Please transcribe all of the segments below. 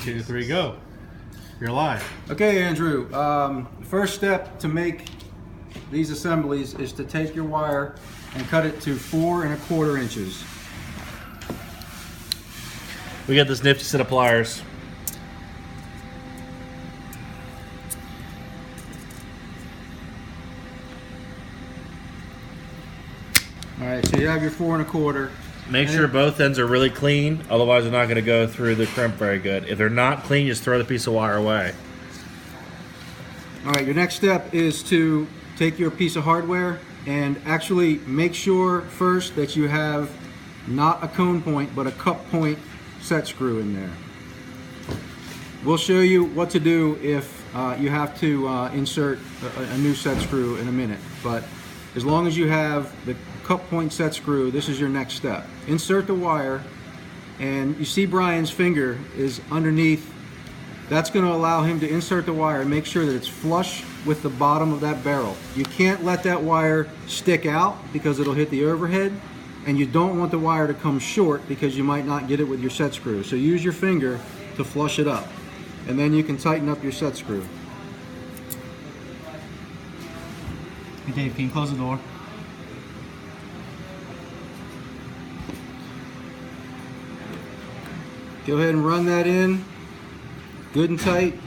2, 3, go. You're live. Okay, Andrew. First step to make these assemblies is to take your wire and cut it to 4 1/4 inches. We got this nifty set of pliers. All right, so you have your 4 1/4. Make sure both ends are really clean, otherwise they're not going to go through the crimp very good. If they're not clean, just throw the piece of wire away. All right, your next step is to take your piece of hardware and actually make sure first that you have not a cone point, but a cup point set screw in there. We'll show you what to do if you have to insert a new set screw in a minute, but as long as you have the cup point set screw, this is your next step. Insert the wire, and you see Brian's finger is underneath. That's going to allow him to insert the wire and make sure that it's flush with the bottom of that barrel. You can't let that wire stick out because it'll hit the overhead, and you don't want the wire to come short because you might not get it with your set screw. So use your finger to flush it up, and then you can tighten up your set screw. Hey Dave, can you close the door? Go ahead and run that in good and tight.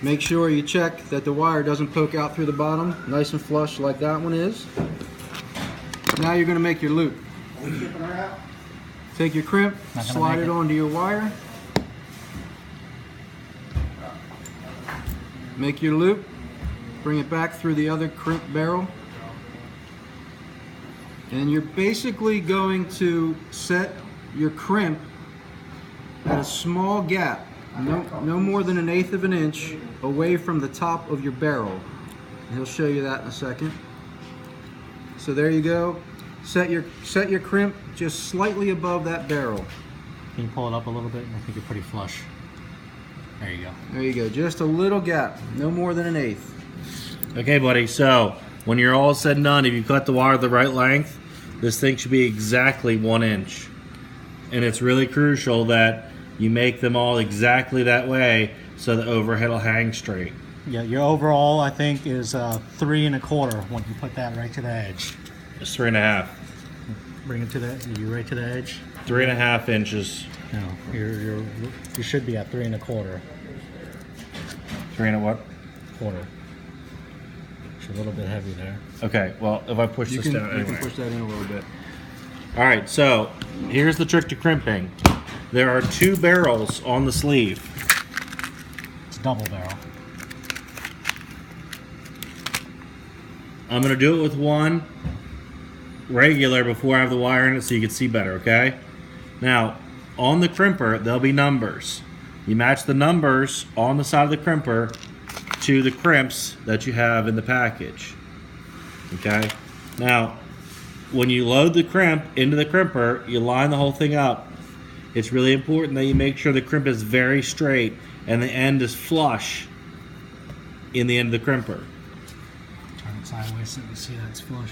Make sure you check that the wire doesn't poke out through the bottom, nice and flush like that one is. Now you're going to make your loop. Take your crimp, slide it onto your wire. Make your loop. Bring it back through the other crimp barrel. And you're basically going to set your crimp at a small gap, no more than 1/8 of an inch away from the top of your barrel. And he'll show you that in a second. So there you go. Set your crimp just slightly above that barrel. Can you pull it up a little bit? I think you're pretty flush. There you go. There you go. Just a little gap, no more than 1/8. Okay, buddy, so when you're all said and done, if you cut the wire the right length, this thing should be exactly 1 inch. And it's really crucial that you make them all exactly that way so the overhead will hang straight. Yeah, your overall I think is 3 1/4 when you put that right to the edge. It's 3 1/2. Bring it to the, you right to the edge? 3 1/2 inches. No, you should be at 3 1/4. 3 and a what? Quarter. It's a little bit heavy there. Okay, well, if I push this down You anyway. can push that in a little bit. All right, so here's the trick to crimping. There are 2 barrels on the sleeve. It's double barrel. I'm going to do it with one regular before I have the wire in it so you can see better, okay? Now, on the crimper, there'll be numbers. You match the numbers on the side of the crimper to the crimps that you have in the package, okay? Now, when you load the crimp into the crimper, you line the whole thing up. It's really important that you make sure the crimp is very straight and the end is flush in the end of the crimper. Turn it sideways so you see that it's flush.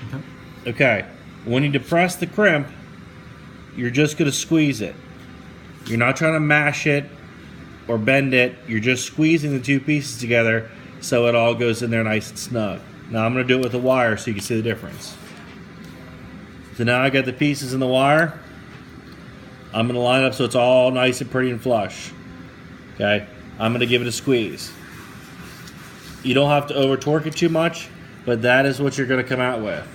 Okay. Okay, when you depress the crimp, you're just going to squeeze it. You're not trying to mash it or bend it. You're just squeezing the 2 pieces together so it all goes in there nice and snug. Now I'm going to do it with the wire so you can see the difference. So now I got the pieces in the wire. I'm going to line up so it's all nice and pretty and flush. Okay, I'm going to give it a squeeze. You don't have to over torque it too much, but that is what you're going to come out with.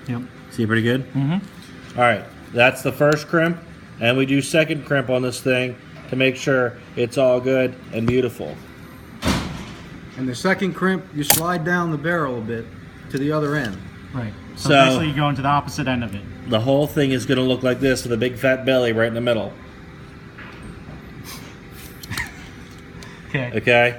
Yep. See, pretty good? Mm-hmm. All right, that's the first crimp, and we do second crimp on this thing to make sure it's all good and beautiful. And the second crimp, you slide down the barrel a bit to the other end. Right. So, So- basically you're going to the opposite end of it. The whole thing is going to look like this with a big fat belly right in the middle. Okay. Okay?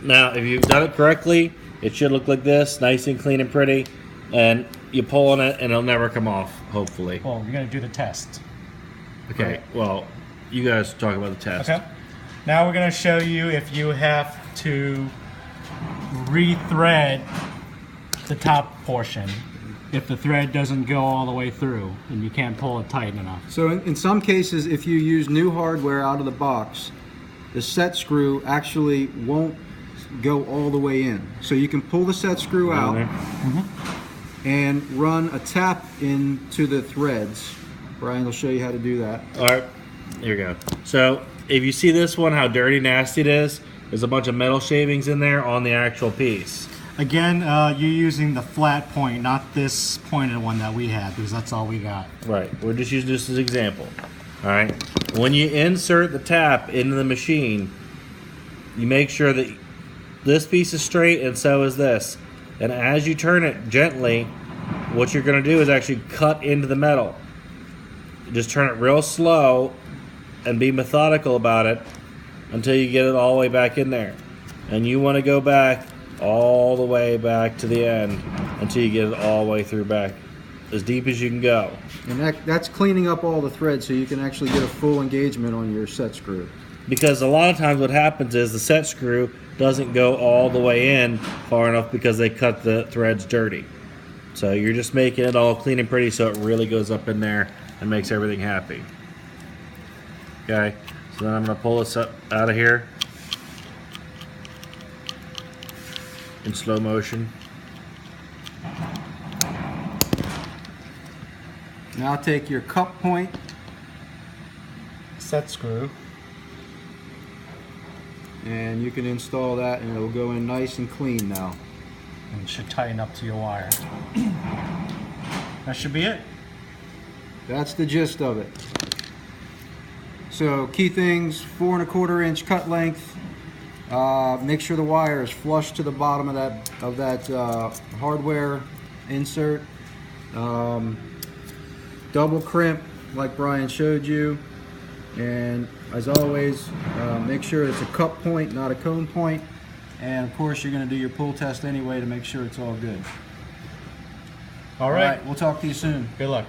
Now, if you've done it correctly, it should look like this, nice and clean and pretty, and you pull on it and it'll never come off, hopefully. Well, you're going to do the test. Okay, well, you guys talk about the test. Okay. Now we're going to show you if you have to re-thread the top portion if the thread doesn't go all the way through and you can't pull it tight enough. So in some cases, if you use new hardware out of the box, the set screw actually won't go all the way in. So you can pull the set screw out and run a tap into the threads. Brian will show you how to do that. All right, here we go. So if you see this one, how dirty nasty it is, there's a bunch of metal shavings in there on the actual piece. Again, you're using the flat point, not this pointed one that we had, because that's all we got. Right, we're just using this as an example. All right, when you insert the tap into the machine, you make sure that this piece is straight and so is this. And as you turn it gently, what you're going to do is actually cut into the metal. Just turn it real slow and be methodical about it until you get it all the way back in there. And you want to go back all the way back to the end until you get it all the way through back, as deep as you can go. And that's cleaning up all the threads so you can actually get a full engagement on your set screw. Because a lot of times what happens is the set screw doesn't go all the way in far enough because they cut the threads dirty. So you're just making it all clean and pretty so it really goes up in there and makes everything happy. Okay, so then I'm going to pull this up out of here in slow motion. Now take your cup point, Set screw. and you can install that and it'll go in nice and clean now. And it should tighten up to your wire. That should be it. That's the gist of it. So key things: 4 1/4 inch cut length. Make sure the wire is flush to the bottom of that hardware insert. Double crimp like Brian showed you, and as always, make sure it's a cup point, not a cone point. And of course, you're going to do your pull test anyway to make sure it's all good. All right. We'll talk to you soon. Good luck.